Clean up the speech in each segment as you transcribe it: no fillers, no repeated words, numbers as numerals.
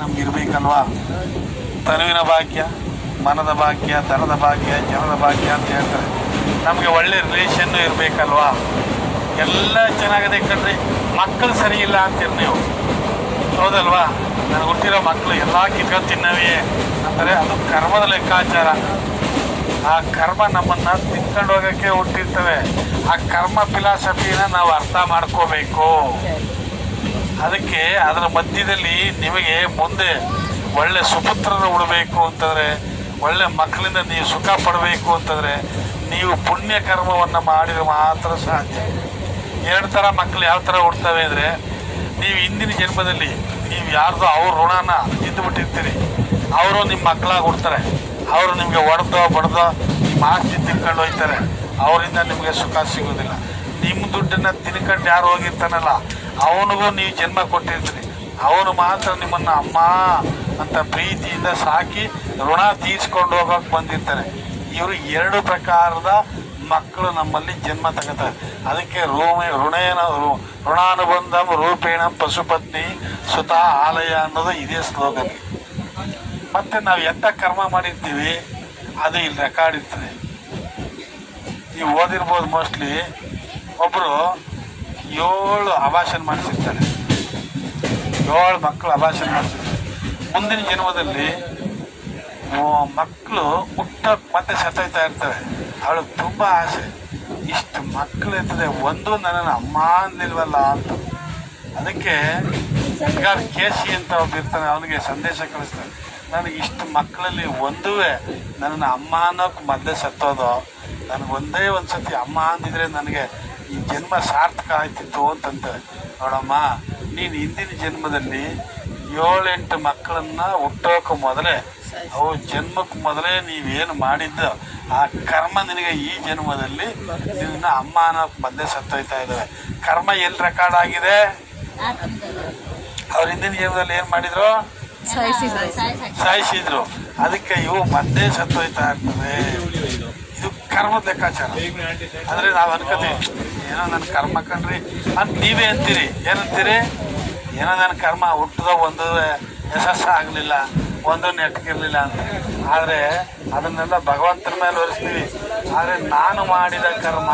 ನಮ್ಗೆ ಇರಬೇಕಲ್ವಾ? ತನುವಿನ ಭಾಗ್ಯ, ಮನದ ಭಾಗ್ಯ, ಧನದ ಭಾಗ್ಯ, ಜನದ ಭಾಗ್ಯ ಅಂತ ಹೇಳ್ತಾರೆ. ನಮಗೆ ಒಳ್ಳೆ ರಿಲೇಷನ್ನು ಇರಬೇಕಲ್ವಾ? ಎಲ್ಲ ಚೆನ್ನಾಗಿದೆ ಕಣ್ರಿ, ಮಕ್ಕಳು ಸರಿ ಇಲ್ಲ ಅಂತೀರಿ ನೀವು, ಹೌದಲ್ವಾ? ನನಗೆ ಹುಟ್ಟಿರೋ ಮಕ್ಕಳು ಎಲ್ಲ ಕಿತ್ಕೊಂಡು ತಿನ್ನವೇ ಅಂತಾರೆ. ಅದು ಕರ್ಮದ ಲೆಕ್ಕಾಚಾರ. ಆ ಕರ್ಮ ನಮ್ಮನ್ನು ತಿನ್ಕೊಂಡು ಹೋಗೋಕ್ಕೆ ಹುಟ್ಟಿರ್ತವೆ. ಆ ಕರ್ಮ ಫಿಲಾಸಫಿನ ನಾವು ಅರ್ಥ ಮಾಡ್ಕೋಬೇಕು. ಅದಕ್ಕೆ ಅದರ ಮಧ್ಯದಲ್ಲಿ ನಿಮಗೆ ಮುಂದೆ ಒಳ್ಳೆ ಸುಪುತ್ರನ ಉಡಬೇಕು ಅಂತಂದರೆ, ಒಳ್ಳೆ ಮಕ್ಕಳಿಂದ ನೀವು ಸುಖ ಪಡಬೇಕು ಅಂತಂದರೆ ನೀವು ಪುಣ್ಯ ಕರ್ಮವನ್ನು ಮಾಡಿದರೆ ಮಾತ್ರ ಸಾಧ್ಯ. ಎರಡು ಥರ ಮಕ್ಕಳು ಯಾವ ಥರ ಹುಡ್ತವೆ ಅಂದರೆ, ನೀವು ಹಿಂದಿನ ಜನ್ಮದಲ್ಲಿ ನೀವು ಯಾರ್ದೋ ಅವ್ರ ಋಣನ ತಿಂದುಬಿಟ್ಟಿರ್ತೀರಿ, ಅವರು ನಿಮ್ಮ ಮಕ್ಕಳಾಗಿ ಹುಡ್ತಾರೆ. ಅವರು ನಿಮಗೆ ಹೊಡೆದೋ ಬಡ್ದೋ ನಿಮ್ಮ ಆಸ್ತಿ ತಿನ್ಕೊಂಡು ಹೋಗ್ತಾರೆ. ಅವರಿಂದ ನಿಮಗೆ ಸುಖ ಸಿಗೋದಿಲ್ಲ. ನಿಮ್ಮ ದುಡ್ಡನ್ನು ತಿನ್ಕೊಂಡು ಯಾರು ಹೋಗಿರ್ತಾನಲ್ಲ ಅವನಿಗೂ ನೀವು ಜನ್ಮ ಕೊಟ್ಟಿರ್ತೀರಿ. ಅವನು ಮಾತ್ರ ನಿಮ್ಮನ್ನು ಅಮ್ಮ ಅಂತ ಪ್ರೀತಿಯಿಂದ ಸಾಕಿ ಋಣ ತೀರಿಸ್ಕೊಂಡು ಹೋಗೋಕೆ ಬಂದಿರ್ತಾನೆ. ಇವರು ಎರಡು ಪ್ರಕಾರದ ಮಕ್ಕಳು ನಮ್ಮಲ್ಲಿ ಜನ್ಮ ತಗೋತಾರೆ. ಅದಕ್ಕೆ ಋಣಾನುಬಂಧಂ ರೂಪೇಣ ಪಶುಪತ್ನಿ ಸುತ ಆಲಯ ಅನ್ನೋದು ಇದೇ ಸ್ಲೋಗನ್. ಮತ್ತು ನಾವು ಎಂಥ ಕರ್ಮ ಮಾಡಿರ್ತೀವಿ ಅದು ಇಲ್ಲಿ ರೆಕಾರ್ಡ್ ಇರ್ತದೆ. ನೀವು ಓದಿರ್ಬೋದು, ಮೋಸ್ಟ್ಲಿ ಒಬ್ಬರು 7 ಅಬಾಷನ್ ಮಾಡಿಸಿರ್ತಾರೆ. 7 ಮಕ್ಕಳು ಅಬಾಷನ್ ಮಾಡಿಸಿರ್ತಾರೆ. ಮುಂದಿನ ಜನ್ಮದಲ್ಲಿ ಮಕ್ಕಳು ಹುಟ್ಟಕ್ಕೆ ಮತ್ತೆ ಸತ್ತೋಯ್ತಾ ಇರ್ತವೆ. ಅವಳಿಗೆ ತುಂಬ ಆಸೆ, ಇಷ್ಟು ಮಕ್ಕಳು ಇರ್ತದೆ, ಒಂದು ನನ್ನನ್ನು ಅಮ್ಮ ಅಂದಿಲ್ವಲ್ಲ ಅಂತ. ಅದಕ್ಕೆ ಈಗ ಕೇಸಿ ಅಂತ ಒಬ್ಬ ಇರ್ತಾನೆ, ಅವನಿಗೆ ಸಂದೇಶ ಕಳಿಸ್ತಾನೆ, ನನಗೆ ಇಷ್ಟು ಮಕ್ಕಳಲ್ಲಿ ಒಂದುವೇ ನನ್ನನ್ನು ಅಮ್ಮ ಅನ್ನೋಕೆ ಮೊದಲೇ ಸತ್ತೋದು, ನನಗೆ ಒಂದೇ ಒಂದು ಸತಿ ಅಮ್ಮ ಅಂದಿದ್ರೆ ನನಗೆ ಈ ಜನ್ಮ ಸಾರ್ಥಕ ಆಯ್ತಿತ್ತು ಅಂತಂತಾರೆ. ನೋಡಮ್ಮ, ನೀನು ಹಿಂದಿನ ಜನ್ಮದಲ್ಲಿ 7-8 ಮಕ್ಕಳನ್ನು ಹುಟ್ಟೋಕೆ ಮೊದಲೇ, ಅವು ಜನ್ಮಕ್ಕೆ ಮೊದಲೇ ನೀವೇನು ಮಾಡಿದ್ದು ಆ ಕರ್ಮ ನಿನಗೆ ಈ ಜನ್ಮದಲ್ಲಿ ನಿನ್ನ ಅಮ್ಮ ಅನ್ನೋಕೆ ಮೊದಲೇ ಸತ್ತೋಯ್ತಾ ಇದ್ದಾವೆ. ಕರ್ಮ ಎಲ್ಲಿ ರೆಕಾರ್ಡ್ ಆಗಿದೆ? ಅವ್ರ ಹಿಂದಿನ ಜನ್ಮದಲ್ಲಿ ಏನು ಮಾಡಿದ್ರು? ಸಾಯಿಸಿದ್ರು. ಅದಕ್ಕೆ ಇವು ಮತ್ತೆ ಸತ್ತೋಯ್ತಾ ಇರ್ತದೆ. ಇದು ಕರ್ಮದ ಲೆಕ್ಕಾಚಾರ. ಅಂದರೆ ನಾವು ಅನ್ಕೋತೀವಿ, ಏನೋ ನನ್ನ ಕರ್ಮ ಕಣ್ರಿ ಅಂತ ನೀವೇ ಅಂತೀರಿ. ಏನಂತೀರಿ? ಏನೋ ನನ್ನ ಕರ್ಮ ಹುಟ್ಟಿದ ಒಂದು ಯಶಸ್ಸು ಆಗಲಿಲ್ಲ, ಒಂದು ನೆಟ್ಗಿರಲಿಲ್ಲ ಅಂತ. ಆದರೆ ಅದನ್ನೆಲ್ಲ ಭಗವಂತನ ಮೇಲೆ ಹೊರಿಸ್ತೀವಿ. ಆದರೆ ನಾನು ಮಾಡಿದ ಕರ್ಮ,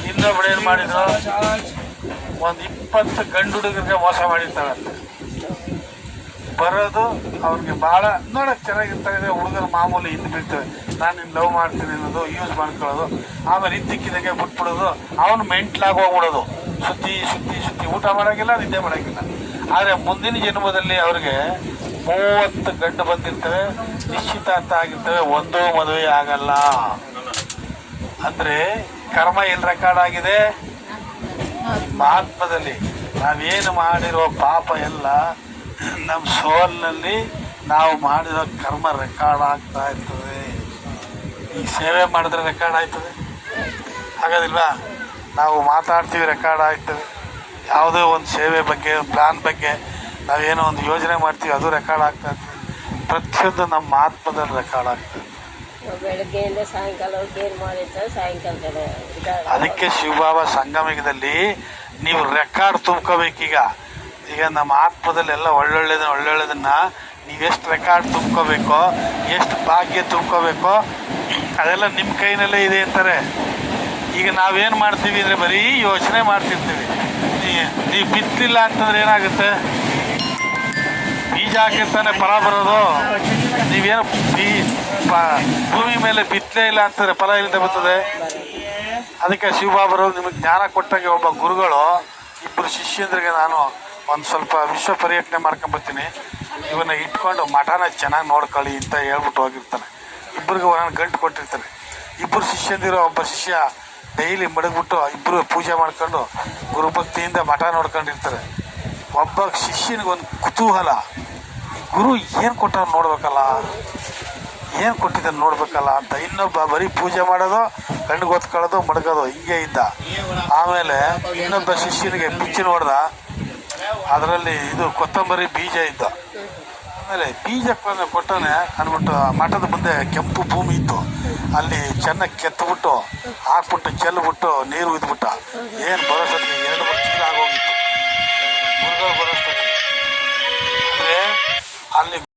ಇನ್ನೊಬ್ರು ಏನು ಮಾಡಿದ್ರು? ಒಂದು 20 ಗಂಡು ಹುಡುಗರಿಗೆ ಮೋಸ ಮಾಡಿರ್ತಾರಂತೆ. ಬರೋದು ಅವ್ರಿಗೆ ಭಾಳ ನೋಡೋಕೆ ಚೆನ್ನಾಗಿರ್ತಾರೆ. ಹುಡುಗರು ಮಾಮೂಲಿ ಹಿಂದೆ ಬೀಳ್ತವೆ, ನಾನು ನಿನ್ನ ಲವ್ ಮಾಡ್ತೀನಿ ಅನ್ನೋದು, ಯೂಸ್ ಮಾಡ್ಕೊಳ್ಳೋದು. ಆಮೇಲೆ ಇದ್ದಕ್ಕಿದ್ದಾಗೆ ಬಿಟ್ಬಿಡೋದು. ಅವನು ಮೆಂಟ್ಲಾಗಿ ಹೋಗ್ಬಿಡೋದು. ಸುತ್ತಿ ಸುತ್ತಿ ಸುತ್ತಿ ಊಟ ಮಾಡೋಂಗಿಲ್ಲ, ನಿದ್ದೆ ಮಾಡೋಂಗಿಲ್ಲ. ಆದರೆ ಮುಂದಿನ ಜನ್ಮದಲ್ಲಿ ಅವ್ರಿಗೆ 30 ಗಂಡು ಬಂದಿರ್ತವೆ, ನಿಶ್ಚಿತಾರ್ಥ ಆಗಿರ್ತವೆ, ಒಂದೂ ಮದುವೆ ಆಗಲ್ಲ. ಅಂದರೆ ಕರ್ಮ ಎಲ್ಲಿ ರೆಕಾರ್ಡ್ ಆಗಿದೆ? ಮಹಾತ್ಮದಲ್ಲಿ. ನಾವೇನು ಮಾಡಿರೋ ಪಾಪ ಎಲ್ಲ ನಮ್ಮ ಸೋಲ್ನಲ್ಲಿ ನಾವು ಮಾಡಿರೋ ಕರ್ಮ ರೆಕಾರ್ಡ್ ಆಗ್ತಾ ಇರ್ತದೆ. ಈ ಸೇವೆ ಮಾಡಿದ್ರೆ ರೆಕಾರ್ಡ್ ಆಯ್ತದೆ, ಆಗೋದಿಲ್ವಾ? ನಾವು ಮಾತಾಡ್ತೀವಿ, ರೆಕಾರ್ಡ್ ಆಗ್ತದೆ. ಯಾವುದೋ ಒಂದು ಸೇವೆ ಬಗ್ಗೆ, ಪ್ಲ್ಯಾನ್ ಬಗ್ಗೆ ನಾವೇನೋ ಒಂದು ಯೋಜನೆ ಮಾಡ್ತೀವಿ, ಅದು ರೆಕಾರ್ಡ್ ಆಗ್ತಾ ಇರ್ತದೆ. ಪ್ರತಿಯೊಂದು ನಮ್ಮ ಆತ್ಮದಲ್ಲಿ ರೆಕಾರ್ಡ್ ಆಗ್ತದೆ. ಬೆಳಗ್ಗೆಯಿಂದ ಸಾಯಂಕಾಲ ಸಾಯಂಕಾಲ. ಅದಕ್ಕೆ ಶಿವಬಾಬಾ ಸಂಗಮದಲ್ಲಿ ನೀವು ರೆಕಾರ್ಡ್ ತುಂಬ್ಕೋಬೇಕೀಗ. ಈಗ ನಮ್ಮ ಆತ್ಮದಲ್ಲಿ ಎಲ್ಲ ಒಳ್ಳೊಳ್ಳೆದನ್ನು ನೀವೆಷ್ಟು ರೆಕಾರ್ಡ್ ತುಂಬ್ಕೋಬೇಕೋ, ಎಷ್ಟು ಭಾಗ್ಯ ತುಂಬ್ಕೋಬೇಕೋ ಅದೆಲ್ಲ ನಿಮ್ಮ ಕೈನಲ್ಲೇ ಇದೆ ಅಂತಾರೆ. ಈಗ ನಾವೇನು ಮಾಡ್ತೀವಿ ಅಂದರೆ ಬರೀ ಯೋಚನೆ ಮಾಡ್ತಿರ್ತೀವಿ. ನೀವು ಬಿತ್ತಲಿಲ್ಲ ಅಂತಂದ್ರೆ ಏನಾಗುತ್ತೆ? ಬೀಜ ಹಾಕಿರ್ತಾನೆ ಫಲ ಬರೋದು. ನೀವೇನು ಭೂಮಿ ಮೇಲೆ ಬಿತ್ತಲೇ ಇಲ್ಲ ಅಂತಂದರೆ ಫಲ ಇಲ್ಲದೆ ಬರ್ತದೆ. ಅದಕ್ಕೆ ಶಿವಬಾಬರು ನಿಮಗೆ ಜ್ಞಾನ ಕೊಟ್ಟಾಗೆ ಒಬ್ಬ ಗುರುಗಳು 2 ಶಿಷ್ಯಂದ್ರಿಗೆ ನಾನು ಒಂದು ಸ್ವಲ್ಪ ವಿಶ್ವ ಪರ್ಯಟನೆ ಮಾಡ್ಕೊಂಬರ್ತೀನಿ, ಇವನ್ನ ಇಟ್ಕೊಂಡು ಮಠನ ಚೆನ್ನಾಗಿ ನೋಡ್ಕೊಳ್ಳಿ ಅಂತ ಹೇಳ್ಬಿಟ್ಟು ಹೋಗಿರ್ತಾನೆ. ಇಬ್ಬರಿಗೂ ಒಂದೊಂದು ಗಂಟು ಕೊಟ್ಟಿರ್ತಾನೆ. 2 ಶಿಷ್ಯಂದಿರೋ ಒಬ್ಬ ಶಿಷ್ಯ ಡೈಲಿ ಮಡಗ್ಬಿಟ್ಟು ಇಬ್ಬರು ಪೂಜೆ ಮಾಡ್ಕೊಂಡು ಗುರುಭಕ್ತಿಯಿಂದ ಮಠ ನೋಡ್ಕೊಂಡಿರ್ತಾರೆ. ಒಬ್ಬ ಶಿಷ್ಯನಿಗೊಂದು ಕುತೂಹಲ, ಗುರು ಏನು ಕೊಟ್ಟ ನೋಡ್ಬೇಕಲ್ಲ, ಏನು ಕೊಟ್ಟಿದ್ದಾನೆ ನೋಡ್ಬೇಕಲ್ಲ ಅಂತ. ಇನ್ನೊಬ್ಬ ಬರೀ ಪೂಜೆ ಮಾಡೋದು, ಕಣ್ಣಿಗೆ ಒತ್ಕೊಳ್ಳೋದು, ಮಡಗೋದು, ಹಿಂಗೆ ಇದ್ದ. ಆಮೇಲೆ ಇನ್ನೊಬ್ಬ ಶಿಷ್ಯನಿಗೆ ಪಿಚ್ಚಿ ನೋಡ್ದ, ಅದರಲ್ಲಿ ಇದು ಕೊತ್ತಂಬರಿ ಬೀಜ ಇದ್ದ. ಆಮೇಲೆ ಬೀಜ ಕೊಟ್ಟನೆ ಅಂದ್ಬಿಟ್ಟು ಮಠದ ಮುಂದೆ ಕೆಂಪು ಭೂಮಿ ಇತ್ತು, ಅಲ್ಲಿ ಚೆನ್ನಾಗಿ ಕೆತ್ತಬಿಟ್ಟು ಹಾಕ್ಬಿಟ್ಟು ಚೆಲ್ಬಿಟ್ಟು ನೀರು ಉಯ್ದುಬಿಟ್ಟ. ಏನು ಬರೋಷ್ಟೊತ್ತಿಗೆ 2 ಚೀಲ ಆಗೋಗಿತ್ತು. ಗುರುಗಳು ಬರೋಷ್ಟೊತ್ತಿಗೆ ಅಲ್ಲಿ